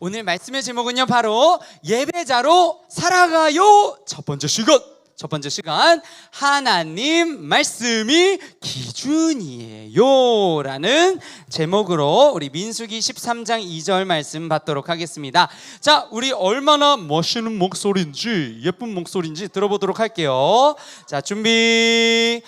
오늘 말씀의 제목은요, 바로 예배자로 살아가요. 첫 번째 시간 하나님 말씀이 기준이에요 라는 제목으로 우리 민수기 13장 2절 말씀 받도록 하겠습니다. 자, 우리 얼마나 멋있는 목소리인지 예쁜 목소리인지 들어보도록 할게요. 자, 준비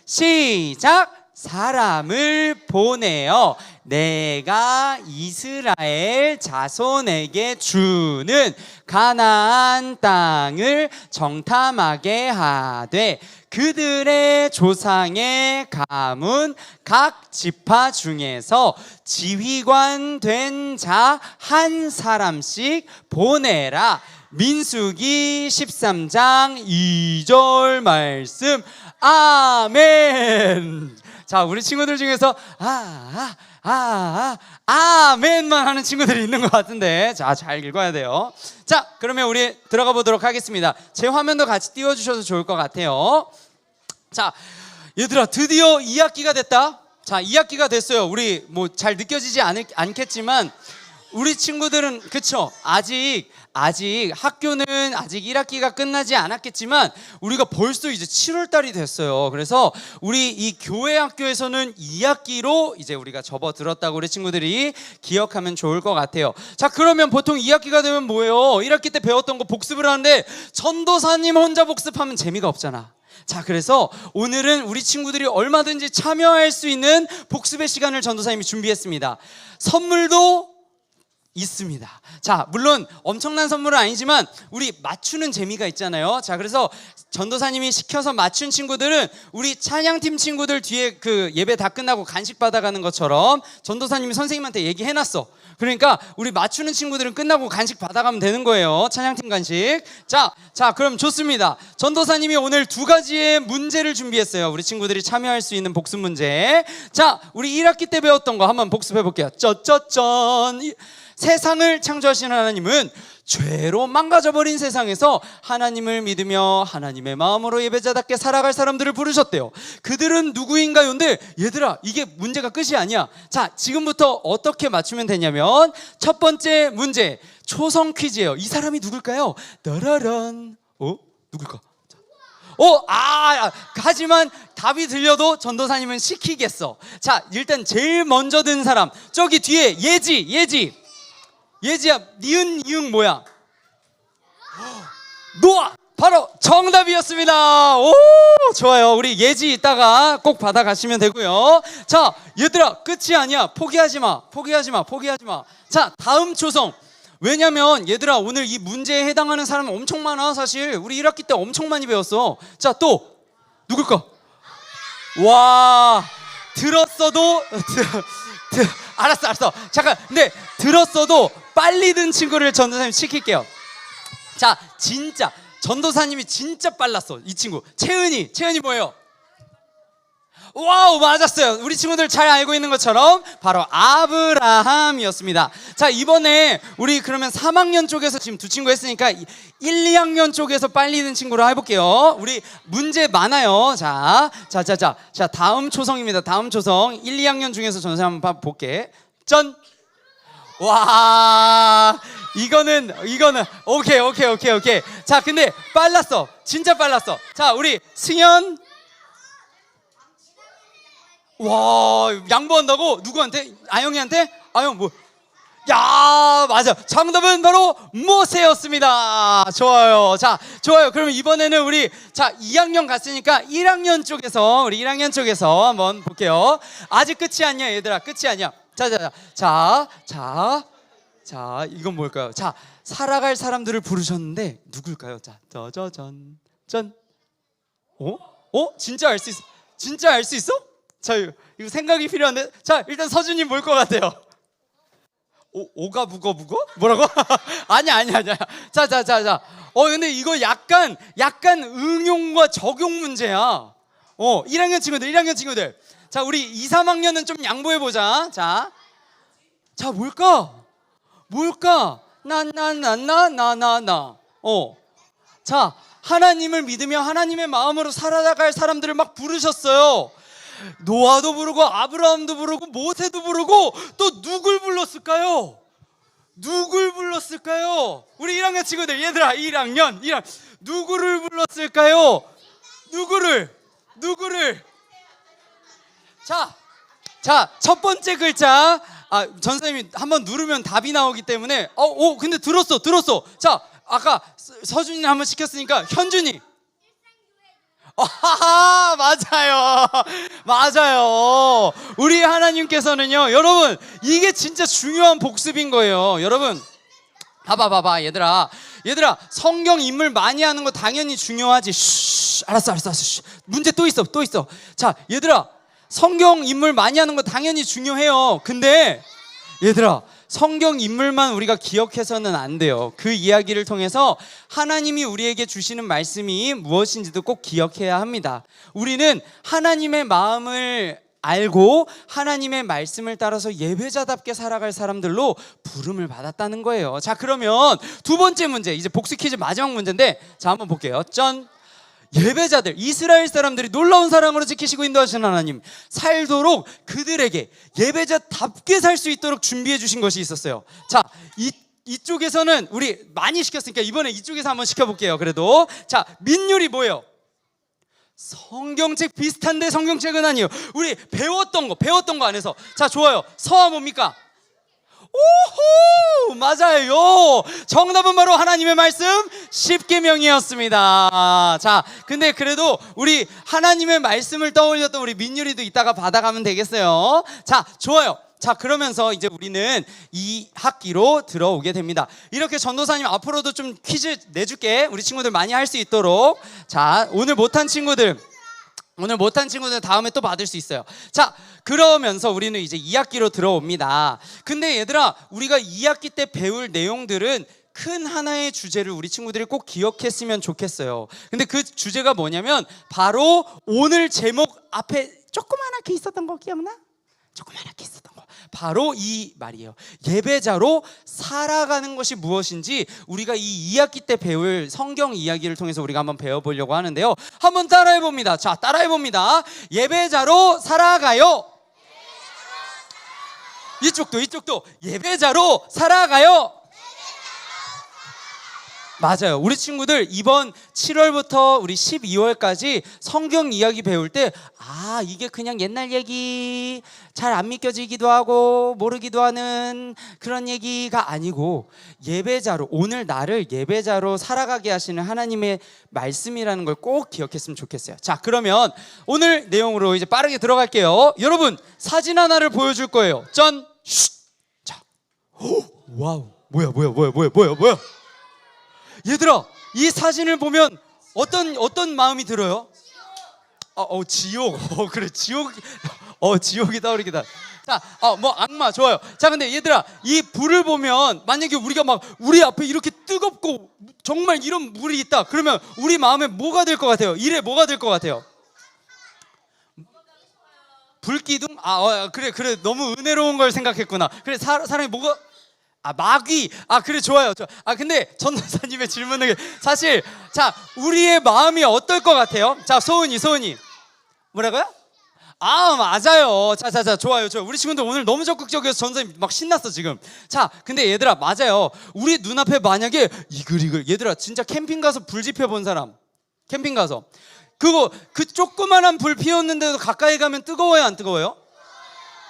시작. 사람을 보내어 내가 이스라엘 자손에게 주는 가나안 땅을 정탐하게 하되 그들의 조상의 가문 각 지파 중에서 지휘관 된 자 한 사람씩 보내라. 민수기 13장 2절 말씀. 아멘. 자, 우리 친구들 중에서 아멘만 하는 친구들이 있는 것 같은데, 자, 잘 읽어야 돼요. 자, 그러면 우리 들어가 보도록 하겠습니다. 제 화면도 같이 띄워주셔서 좋을 것 같아요. 자, 얘들아, 드디어 2학기가 됐다. 자, 2학기가 됐어요. 우리 뭐 잘 느껴지지 않겠지만 우리 친구들은 그쵸? 아직 학교는 아직 1학기가 끝나지 않았겠지만 우리가 벌써 이제 7월 달이 됐어요. 그래서 우리 이 교회 학교에서는 2학기로 이제 우리가 접어들었다고 우리 친구들이 기억하면 좋을 것 같아요. 자, 그러면 보통 2학기가 되면 뭐예요? 1학기 때 배웠던 거 복습을 하는데 전도사님 혼자 복습하면 재미가 없잖아. 자, 그래서 오늘은 우리 친구들이 얼마든지 참여할 수 있는 복습의 시간을 전도사님이 준비했습니다. 선물도 있습니다. 자, 물론 엄청난 선물은 아니지만 우리 맞추는 재미가 있잖아요. 자, 그래서 전도사님이 시켜서 맞춘 친구들은 우리 찬양팀 친구들 뒤에 그 예배 다 끝나고 간식 받아가는 것처럼 전도사님이 선생님한테 얘기해놨어. 그러니까 우리 맞추는 친구들은 끝나고 간식 받아가면 되는 거예요. 찬양팀 간식. 자, 그럼 좋습니다. 전도사님이 오늘 2가지의 문제를 준비했어요. 우리 친구들이 참여할 수 있는 복습 문제. 자, 우리 1학기 때 배웠던 거 한번 복습해 볼게요. 쩌쩌쩐. 세상을 창조하신 하나님은 죄로 망가져버린 세상에서 하나님을 믿으며 하나님의 마음으로 예배자답게 살아갈 사람들을 부르셨대요. 그들은 누구인가요? 근데 얘들아, 이게 문제가 끝이 아니야. 자, 지금부터 어떻게 맞추면 되냐면 첫 번째 문제, 초성 퀴즈예요. 이 사람이 누굴까요? 따라란. 누굴까? 하지만 답이 들려도 전도사님은 시키겠어. 자, 일단 제일 먼저 든 사람, 저기 뒤에 예지야, 니은 이응 뭐야? 노아! 바로 정답이었습니다. 오, 좋아요. 우리 예지 이따가 꼭 받아가시면 되고요. 자, 얘들아, 끝이 아니야. 포기하지 마. 자, 다음 초성. 왜냐면 얘들아, 오늘 이 문제에 해당하는 사람은 엄청 많아. 사실 우리 1학기 때 엄청 많이 배웠어. 자, 또 누굴까? 와, 들었어도 알았어. 잠깐, 근데 들었어도 빨리 든 친구를 전도사님 시킬게요. 자, 진짜 전도사님이 진짜 빨랐어. 이 친구 채은이 뭐예요? 와우, 맞았어요. 우리 친구들 잘 알고 있는 것처럼 바로 아브라함이었습니다. 자, 이번에 우리 그러면 3학년 쪽에서 지금 2 친구 했으니까 1, 2학년 쪽에서 빨리 든 친구로 해볼게요. 우리 문제 많아요. 자, 다음 초성입니다. 다음 초성 1, 2학년 중에서 전도사님 한번 볼게. 전. 와, 이거는 오케이. 자, 근데 빨랐어. 진짜 빨랐어. 자, 우리 승현. 와, 양보한다고? 누구한테? 아영이한테? 아영 뭐? 야, 맞아. 정답은 바로 모세였습니다. 좋아요. 자, 좋아요. 그러면 이번에는 우리 2학년 갔으니까 1학년 쪽에서 우리 1학년 쪽에서 한번 볼게요. 아직 끝이 아니야, 얘들아. 끝이 아니야. 자, 이건 뭘까요? 자, 살아갈 사람들을 부르셨는데 누굴까요? 자, 전. 진짜 알 수 있어? 진짜 알 수 있어? 자, 이거 생각이 필요한데. 자, 일단 서준이 뭘 것 같아요? 오가 묵어? 뭐라고? 아니야. 자. 근데 이거 약간 응용과 적용 문제야. 1학년 친구들. 자, 우리 2, 3학년은 좀 양보해 보자. 자, 뭘까? 나. 자, 하나님을 믿으며 하나님의 마음으로 살아갈 사람들을 막 부르셨어요. 노아도 부르고 아브라함도 부르고 모세도 부르고 또 누굴 불렀을까요? 누굴 불렀을까요? 우리 1학년 친구들, 얘들아, 1학년 누구를 불렀을까요? 누구를? 자, 첫 번째 글자. 전선생님이 한번 누르면 답이 나오기 때문에 근데 들었어. 자, 아까 서준이는 한번 시켰으니까 현준이. 맞아요. 우리 하나님께서는요, 여러분, 이게 진짜 중요한 복습인 거예요. 여러분, 봐봐, 얘들아, 성경 인물 많이 하는 거 당연히 중요하지. 알았어. 문제 또 있어. 자, 얘들아, 성경 인물 많이 하는 거 당연히 중요해요. 근데 얘들아, 성경 인물만 우리가 기억해서는 안 돼요. 그 이야기를 통해서 하나님이 우리에게 주시는 말씀이 무엇인지도 꼭 기억해야 합니다. 우리는 하나님의 마음을 알고 하나님의 말씀을 따라서 예배자답게 살아갈 사람들로 부름을 받았다는 거예요. 자, 그러면 두 번째 문제, 이제 복수 퀴즈 마지막 문제인데, 자, 한번 볼게요. 짠! 예배자들, 이스라엘 사람들이 놀라운 사랑으로 지키시고 인도하시는 하나님, 살도록 그들에게 예배자답게 살 수 있도록 준비해 주신 것이 있었어요. 자, 이쪽에서는 우리 많이 시켰으니까 이번에 이쪽에서 한번 시켜볼게요. 그래도 자, 민율이 뭐예요? 성경책 비슷한데 성경책은 아니에요. 우리 배웠던 거 안에서. 자, 좋아요. 서화 뭡니까? 오호, 맞아요. 정답은 바로 하나님의 말씀 10계명이었습니다. 자, 근데 그래도 우리 하나님의 말씀을 떠올렸던 우리 민율이도 이따가 받아가면 되겠어요. 자, 좋아요. 자, 그러면서 이제 우리는 이 학기로 들어오게 됩니다. 이렇게 전도사님 앞으로도 좀 퀴즈 내줄게. 우리 친구들 많이 할 수 있도록. 자, 오늘 못한 친구들 다음에 또 받을 수 있어요. 자, 그러면서 우리는 이제 2학기로 들어옵니다. 근데 얘들아, 우리가 2학기 때 배울 내용들은 큰 하나의 주제를 우리 친구들이 꼭 기억했으면 좋겠어요. 근데 그 주제가 뭐냐면 바로 오늘 제목 앞에 조그맣게 있었던 거 기억나? 조그맣게 있었던 거, 바로 이 말이에요. 예배자로 살아가는 것이 무엇인지 우리가 이 2학기 때 배울 성경 이야기를 통해서 우리가 한번 배워보려고 하는데요. 한번 따라해봅니다. 자, 따라해봅니다. 예배자로 살아가요. 이쪽도 예배자로 살아가요. 맞아요. 우리 친구들 이번 7월부터 우리 12월까지 성경 이야기 배울 때 이게 그냥 옛날 얘기, 잘 안 믿겨지기도 하고 모르기도 하는 그런 얘기가 아니고, 예배자로, 오늘 나를 예배자로 살아가게 하시는 하나님의 말씀이라는 걸 꼭 기억했으면 좋겠어요. 자, 그러면 오늘 내용으로 이제 빠르게 들어갈게요. 여러분, 사진 하나를 보여줄 거예요. 짠! 자, 와우, 뭐야? 얘들아, 이 사진을 보면 어떤 마음이 들어요? 지옥. 그래, 지옥이 떠오르기다. 자, 악마 좋아요. 자, 근데 얘들아, 이 불을 보면 만약에 우리가 막 우리 앞에 이렇게 뜨겁고 정말 이런 불이 있다. 그러면 우리 마음에 뭐가 될 것 같아요? 이래 뭐가 될 것 같아요? 불기둥? 그래, 너무 은혜로운 걸 생각했구나. 그래, 사람이 뭐가? 마귀. 그래, 좋아요. 근데 전도사님의 질문은 사실, 자, 우리의 마음이 어떨 것 같아요? 자, 소은이 뭐라고요? 맞아요. 자, 좋아요. 우리 친구들 오늘 너무 적극적이어서 전도사님 막 신났어 지금. 자, 근데 얘들아, 맞아요. 우리 눈앞에 만약에 이글이글, 얘들아, 진짜 캠핑 가서 불 지펴 본 사람, 캠핑 가서 그 조그만한 불 피웠는데도 가까이 가면 뜨거워요, 안 뜨거워요?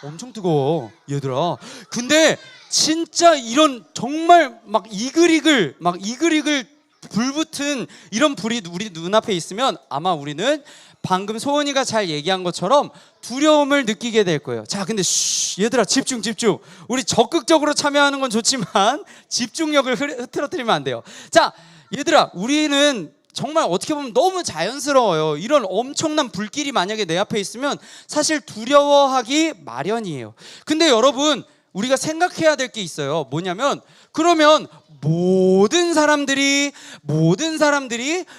엄청 뜨거워, 얘들아. 근데 진짜 이런 정말 막 이글이글 불붙은 이런 불이 우리 눈앞에 있으면 아마 우리는 방금 소은이가 잘 얘기한 것처럼 두려움을 느끼게 될 거예요. 자, 근데 얘들아, 집중. 우리 적극적으로 참여하는 건 좋지만 집중력을 흐트러뜨리면 안 돼요. 자, 얘들아, 우리는 정말 어떻게 보면 너무 자연스러워요. 이런 엄청난 불길이 만약에 내 앞에 있으면 사실 두려워하기 마련이에요. 근데 여러분, 우리가 생각해야 될 게 있어요. 뭐냐면, 그러면 모든 사람들이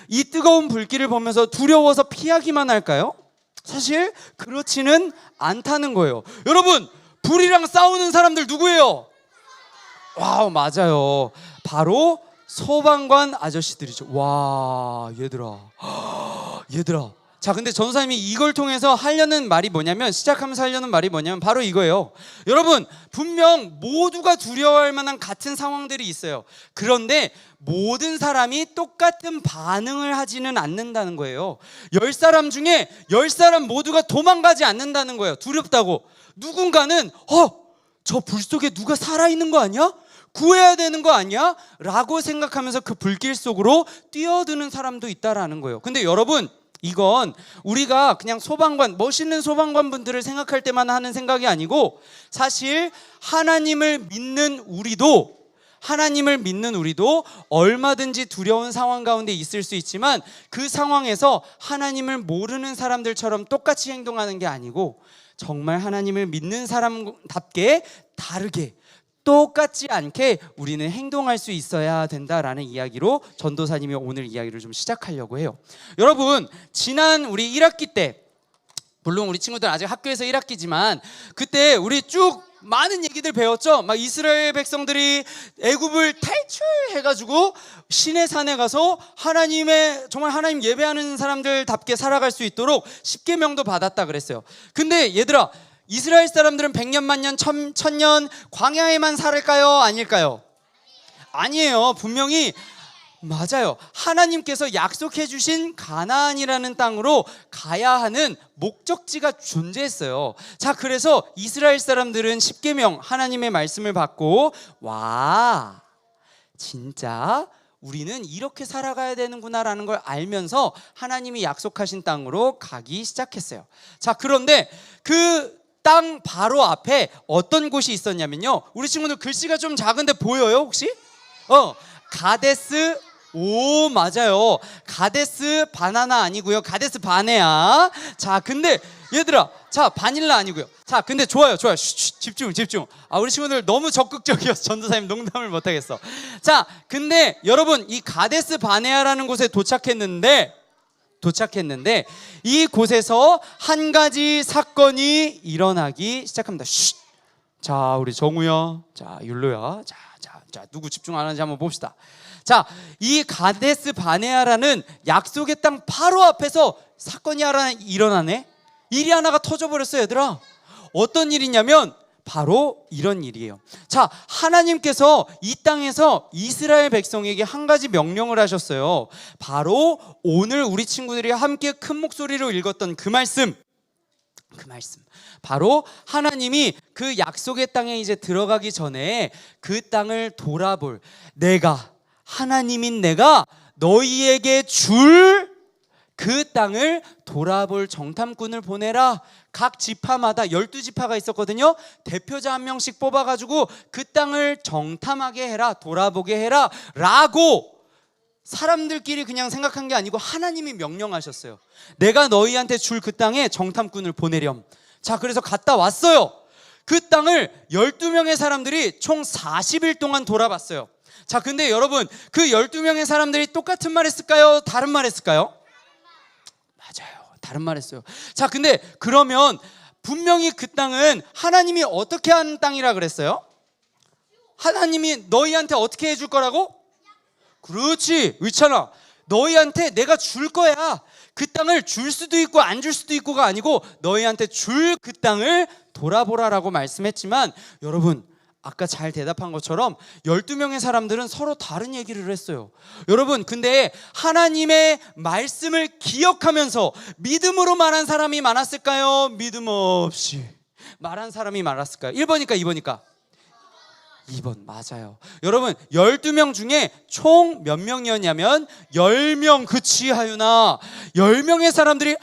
이 뜨거운 불길을 보면서 두려워서 피하기만 할까요? 사실 그렇지는 않다는 거예요. 여러분, 불이랑 싸우는 사람들 누구예요? 와우, 맞아요. 바로 소방관 아저씨들이죠. 와, 얘들아. 자, 근데 전도사님이 이걸 통해서 하려는 말이 뭐냐면, 시작하면서 하려는 말이 뭐냐면 바로 이거예요. 여러분, 분명 모두가 두려워할 만한 같은 상황들이 있어요. 그런데 모든 사람이 똑같은 반응을 하지는 않는다는 거예요. 10사람 중에 10사람 모두가 도망가지 않는다는 거예요. 두렵다고. 누군가는 저 불 속에 누가 살아있는 거 아니야? 구해야 되는 거 아니야? 라고 생각하면서 그 불길 속으로 뛰어드는 사람도 있다라는 거예요. 근데 여러분, 이건 우리가 그냥 소방관, 멋있는 소방관 분들을 생각할 때만 하는 생각이 아니고, 사실 하나님을 믿는 우리도 얼마든지 두려운 상황 가운데 있을 수 있지만, 그 상황에서 하나님을 모르는 사람들처럼 똑같이 행동하는 게 아니고, 정말 하나님을 믿는 사람답게 다르게, 똑같지 않게 우리는 행동할 수 있어야 된다라는 이야기로 전도사님이 오늘 이야기를 좀 시작하려고 해요. 여러분, 지난 우리 1학기 때, 물론 우리 친구들 아직 학교에서 1학기지만 그때 우리 쭉 많은 얘기들 배웠죠. 막 이스라엘 백성들이 애굽을 탈출해가지고 시내 산에 가서 정말 하나님 예배하는 사람들답게 살아갈 수 있도록 십계명도 받았다 그랬어요. 근데 얘들아, 이스라엘 사람들은 100년, 만년, 1000년 광야에만 살을까요? 아닐까요? 아니에요. 분명히 맞아요. 하나님께서 약속해 주신 가나안이라는 땅으로 가야 하는 목적지가 존재했어요. 자, 그래서 이스라엘 사람들은 십계명, 하나님의 말씀을 받고, 와, 진짜 우리는 이렇게 살아가야 되는구나라는 걸 알면서 하나님이 약속하신 땅으로 가기 시작했어요. 자, 그런데 그 땅 바로 앞에 어떤 곳이 있었냐면요, 우리 친구들 글씨가 좀 작은데 보여요 혹시? 가데스, 오 맞아요, 가데스 바나나 아니고요, 가데스 바네아. 자, 근데 얘들아, 자, 바닐라 아니고요. 자, 근데 좋아요. 집중. 우리 친구들 너무 적극적이어서 전도사님 농담을 못하겠어. 자, 근데 여러분, 이 가데스 바네아라는 곳에 도착했는데 이 곳에서 한 가지 사건이 일어나기 시작합니다. 자, 우리 정우야, 자, 율로야, 자, 누구 집중 안 하는지 한번 봅시다. 자, 이 가데스 바네아라는 약속의 땅 바로 앞에서 사건이 하나 일어나네. 일이 하나가 터져버렸어요, 얘들아. 어떤 일이냐면 바로 이런 일이에요. 자, 하나님께서 이 땅에서 이스라엘 백성에게 한 가지 명령을 하셨어요. 바로 오늘 우리 친구들이 함께 큰 목소리로 읽었던 그 말씀. 바로 하나님이 그 약속의 땅에 이제 들어가기 전에 그 땅을 돌아볼, 하나님인 내가 너희에게 줄 그 땅을 돌아볼 정탐꾼을 보내라. 각 지파마다 12지파가 있었거든요. 대표자 한 명씩 뽑아가지고 그 땅을 정탐하게 해라, 돌아보게 해라 라고 사람들끼리 그냥 생각한 게 아니고 하나님이 명령하셨어요. 내가 너희한테 줄 그 땅에 정탐꾼을 보내렴. 자, 그래서 갔다 왔어요. 그 땅을 12명의 사람들이 총 40일 동안 돌아봤어요. 자, 근데 여러분, 그 12명의 사람들이 똑같은 말 했을까요? 다른 말 했을까요? 맞아요, 다른 말 했어요. 자, 근데 그러면 분명히 그 땅은 하나님이 어떻게 한 땅이라 그랬어요? 하나님이 너희한테 어떻게 해줄 거라고? 그렇지, 의찬아, 너희한테 내가 줄 거야. 그 땅을 줄 수도 있고 안 줄 수도 있고가 아니고 너희한테 줄 그 땅을 돌아보라라고 말씀했지만, 여러분, 아까 잘 대답한 것처럼 12명의 사람들은 서로 다른 얘기를 했어요. 여러분, 근데 하나님의 말씀을 기억하면서 믿음으로 말한 사람이 많았을까요? 믿음 없이 말한 사람이 많았을까요? 1번이니까 2번이니까 2번, 맞아요. 여러분, 12명 중에 총 몇 명이었냐면 10명. 그치, 하윤아? 10명의 사람들이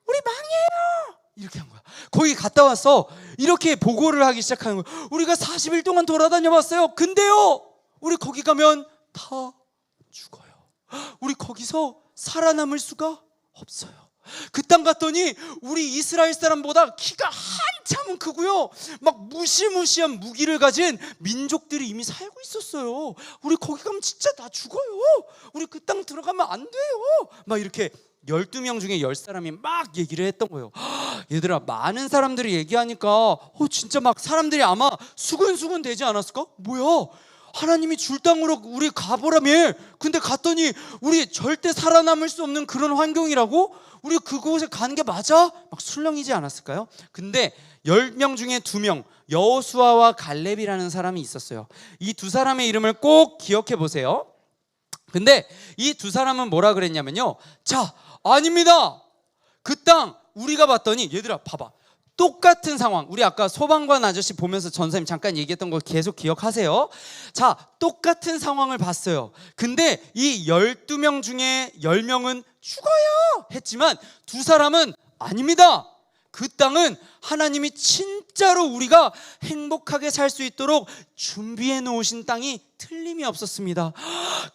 우리 망해요 이렇게 한 거야. 거기 갔다 와서 이렇게 보고를 하기 시작하는 거예요. 우리가 40일 동안 돌아다녀 봤어요. 근데요, 우리 거기 가면 다 죽어요. 우리 거기서 살아남을 수가 없어요. 그 땅 갔더니 우리 이스라엘 사람보다 키가 한참은 크고요, 막 무시무시한 무기를 가진 민족들이 이미 살고 있었어요. 우리 거기 가면 진짜 다 죽어요. 우리 그 땅 들어가면 안 돼요. 막 이렇게 12명 중에 10사람이 막 얘기를 했던 거예요. 얘들아, 많은 사람들이 얘기하니까 진짜 막 사람들이 아마 수근수근 되지 않았을까? 뭐야? 하나님이 줄 땅으로 우리 가보라며. 근데 갔더니 우리 절대 살아남을 수 없는 그런 환경이라고? 우리 그곳에 가는 게 맞아? 막 술렁이지 않았을까요? 근데 10명 중에 2명, 여호수아와 갈렙이라는 사람이 있었어요. 이 두 사람의 이름을 꼭 기억해 보세요. 근데 이 두 사람은 뭐라 그랬냐면요, 자, 아닙니다. 그 땅 우리가 봤더니, 얘들아 봐봐, 똑같은 상황. 우리 아까 소방관 아저씨 보면서 전사님 잠깐 얘기했던 거 계속 기억하세요. 자, 똑같은 상황을 봤어요. 근데 이 12명 중에 10명은 죽어요 했지만 두 사람은 아닙니다. 그 땅은 하나님이 진짜로 우리가 행복하게 살 수 있도록 준비해 놓으신 땅이 틀림이 없었습니다.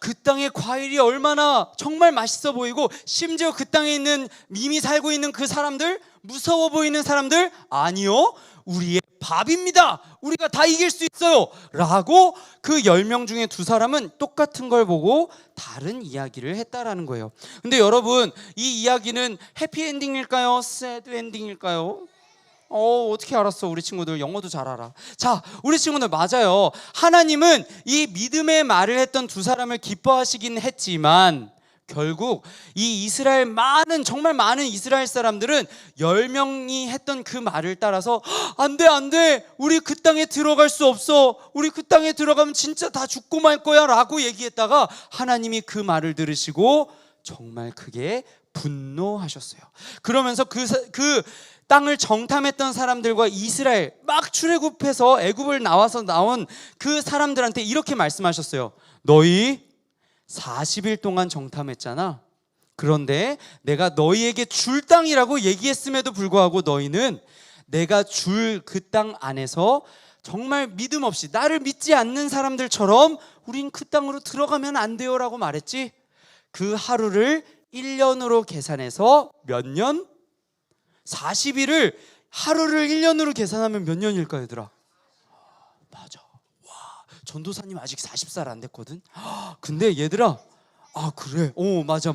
그 땅의 과일이 얼마나 정말 맛있어 보이고, 심지어 그 땅에 있는 이미 살고 있는 그 사람들, 무서워 보이는 사람들, 아니요, 우리의 밥입니다. 우리가 다 이길 수 있어요 라고 그 10명 중에 두 사람은 똑같은 걸 보고 다른 이야기를 했다라는 거예요. 근데 여러분, 이 이야기는 해피엔딩일까요? 새드엔딩일까요? 어떻게 알았어? 우리 친구들 영어도 잘 알아. 자, 우리 친구들 맞아요. 하나님은 이 믿음의 말을 했던 두 사람을 기뻐하시긴 했지만 결국 이 이스라엘 정말 많은 이스라엘 사람들은 10명이 했던 그 말을 따라서 안 돼, 우리 그 땅에 들어갈 수 없어, 우리 그 땅에 들어가면 진짜 다 죽고 말 거야 라고 얘기했다가 하나님이 그 말을 들으시고 정말 크게 분노하셨어요. 그러면서 그 땅을 정탐했던 사람들과 이스라엘 막 출애굽해서 애굽을 나온 그 사람들한테 이렇게 말씀하셨어요. 너희 40일 동안 정탐했잖아. 그런데 내가 너희에게 줄 땅이라고 얘기했음에도 불구하고 너희는 내가 줄 그 땅 안에서 정말 믿음 없이 나를 믿지 않는 사람들처럼 우린 그 땅으로 들어가면 안 돼요 라고 말했지. 그 하루를 1년으로 계산해서 몇 년? 40일을 하루를 1년으로 계산하면 몇 년일까 얘들아? 맞아. 와, 전도사님 아직 40살 안 됐거든. 근데 얘들아, 그래, 맞아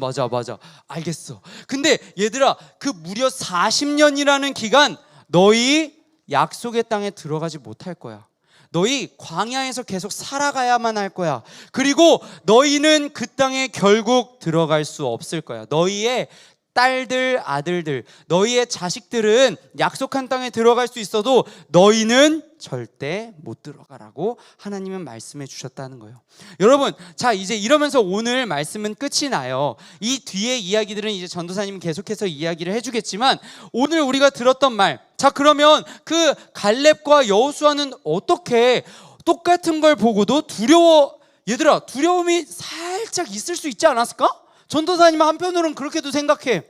알겠어. 근데 얘들아, 그 무려 40년이라는 기간 너희 약속의 땅에 들어가지 못할 거야. 너희 광야에서 계속 살아가야만 할 거야. 그리고 너희는 그 땅에 결국 들어갈 수 없을 거야. 너희의 딸들, 아들들, 너희의 자식들은 약속한 땅에 들어갈 수 있어도 너희는 절대 못 들어가라고 하나님은 말씀해 주셨다는 거예요. 여러분, 자, 이제 이러면서 오늘 말씀은 끝이 나요. 이 뒤에 이야기들은 이제 전도사님이 계속해서 이야기를 해주겠지만, 오늘 우리가 들었던 말, 자, 그러면 그 갈렙과 여호수아는 어떻게 똑같은 걸 보고도 얘들아, 두려움이 살짝 있을 수 있지 않았을까? 전도사님 한편으로는 그렇게도 생각해.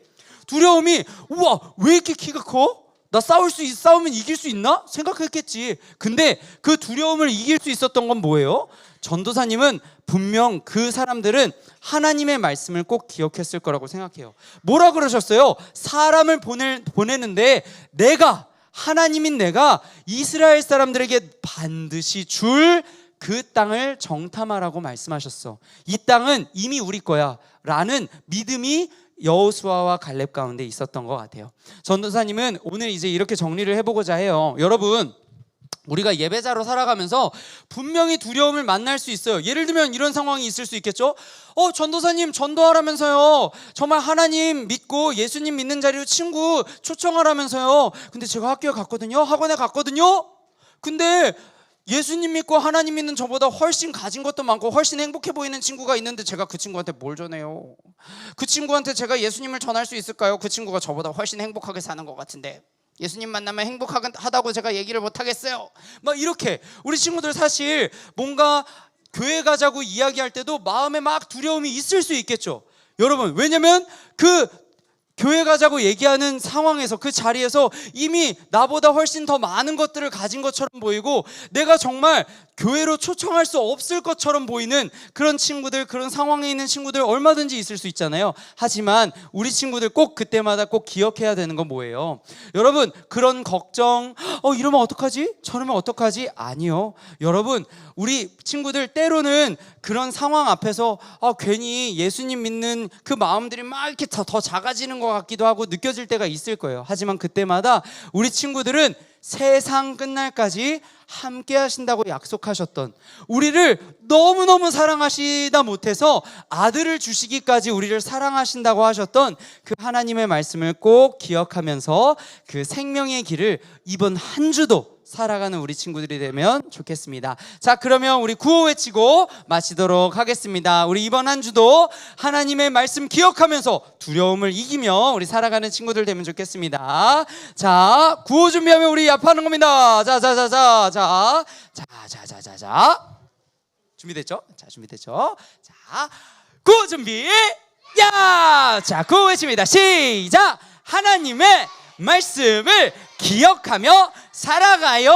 두려움이, 우와, 왜 이렇게 키가 커? 나 싸우면 이길 수 있나? 생각했겠지. 근데 그 두려움을 이길 수 있었던 건 뭐예요? 전도사님은 분명 그 사람들은 하나님의 말씀을 꼭 기억했을 거라고 생각해요. 뭐라 그러셨어요? 사람을 보내는데 하나님인 내가 이스라엘 사람들에게 반드시 줄 그 땅을 정탐하라고 말씀하셨어. 이 땅은 이미 우리 거야 라는 믿음이 여호수아와 갈렙 가운데 있었던 것 같아요. 전도사님은 오늘 이제 이렇게 정리를 해보고자 해요. 여러분, 우리가 예배자로 살아가면서 분명히 두려움을 만날 수 있어요. 예를 들면 이런 상황이 있을 수 있겠죠. 전도사님 전도하라면서요, 정말 하나님 믿고 예수님 믿는 자리로 친구 초청하라면서요. 근데 제가 학교에 갔거든요, 학원에 갔거든요. 근데 예수님 믿고 하나님 믿는 저보다 훨씬 가진 것도 많고 훨씬 행복해 보이는 친구가 있는데 제가 그 친구한테 뭘 전해요? 그 친구한테 제가 예수님을 전할 수 있을까요? 그 친구가 저보다 훨씬 행복하게 사는 것 같은데 예수님 만나면 행복하다고 제가 얘기를 못 하겠어요. 막 이렇게 우리 친구들 사실 뭔가 교회 가자고 이야기할 때도 마음에 막 두려움이 있을 수 있겠죠. 여러분, 왜냐면 그 교회 가자고 얘기하는 상황에서, 그 자리에서 이미 나보다 훨씬 더 많은 것들을 가진 것처럼 보이고 내가 정말 교회로 초청할 수 없을 것처럼 보이는 그런 친구들, 그런 상황에 있는 친구들 얼마든지 있을 수 있잖아요. 하지만 우리 친구들 꼭 그때마다 꼭 기억해야 되는 건 뭐예요? 여러분, 그런 걱정, 이러면 어떡하지? 저러면 어떡하지? 아니요. 여러분, 우리 친구들 때로는 그런 상황 앞에서 괜히 예수님 믿는 그 마음들이 막 이렇게 더 작아지는 것 같기도 하고 느껴질 때가 있을 거예요. 하지만 그때마다 우리 친구들은 세상 끝날까지 함께 하신다고 약속하셨던, 우리를 너무너무 사랑하시다 못해서 아들을 주시기까지 우리를 사랑하신다고 하셨던 그 하나님의 말씀을 꼭 기억하면서 그 생명의 길을 이번 한 주도 살아가는 우리 친구들이 되면 좋겠습니다. 자, 그러면 우리 구호 외치고 마치도록 하겠습니다. 우리 이번 한 주도 하나님의 말씀 기억하면서 두려움을 이기며 우리 살아가는 친구들 되면 좋겠습니다. 자, 구호 준비하면 우리 합하는 겁니다. 자. 준비됐죠? 자, 준비됐죠? 자, 구호 준비. 야! 자, 구호 외칩니다. 시작! 하나님의 말씀을 기억하며 살아가요.